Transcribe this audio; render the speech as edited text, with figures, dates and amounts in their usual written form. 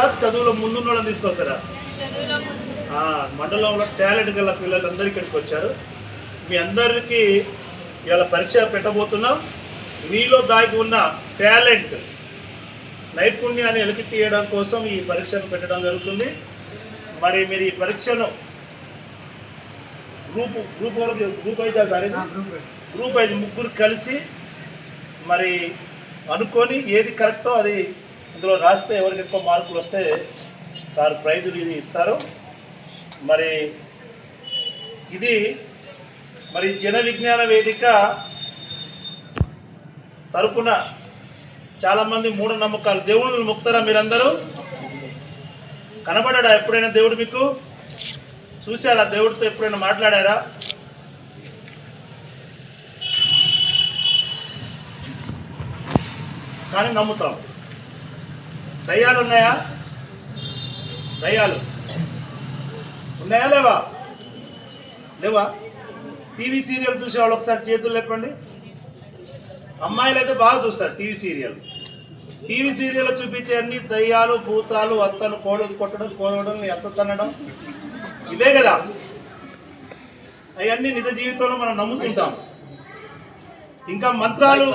తీసుకొస్తారా చదువులో ముందున్న తీసుకొస్తారా? మండలంలో టాలెంట్ గల పిల్లలందరూ ఇక్కడికి వచ్చారు. మీ అందరికీ ఇవాళ పరీక్ష పెట్టబోతున్నాం. మీలో దాగి ఉన్న టాలెంట్ నైపుణ్యాన్ని వెలికి తీయడం కోసం ఈ పరీక్షను పెట్టడం జరుగుతుంది. మరి మీరు ఈ పరీక్షను గ్రూప్ అయితే సరే గ్రూప్ అయితే ముగ్గురు కలిసి మరి అనుకొని ఏది కరెక్టో అది ఇందులో రాస్తే ఎవరికి ఎక్కువ మార్కులు వస్తే సార్ ప్రైజులు ఇది ఇస్తారు. మరి ఇది మరి జన విజ్ఞాన వేదిక తరపున చాలామంది మూఢనమ్మకాలు దేవుళ్ళని మొక్కుతారా? మీరందరూ కనబడ్డా ఎప్పుడైనా దేవుడు మీకు? చూసారా? దేవుడితో ఎప్పుడైనా మాట్లాడారా? కానీ నమ్ముతాం. దయ్యాలు ఉన్నాయా? దయ్యాలు ఉన్నాయా? లేవా? టీవీ సీరియల్ చూసేవాళ్ళు ఒకసారి చేతులు లేపండి. అమ్మాయిలు అయితే బాగా చూస్తారు టీవీ సీరియల్. టీవీ సీరియల్లో చూపించే అన్ని దయ్యాలు, భూతాలు, అత్తను కోడలు కొట్టడం, కోడలను ఎత్త తన్నడం ఇవే కదా. అవన్నీ నిజ జీవితంలో మనం నమ్ముతుంటాం. ఇంకా మంత్రాలు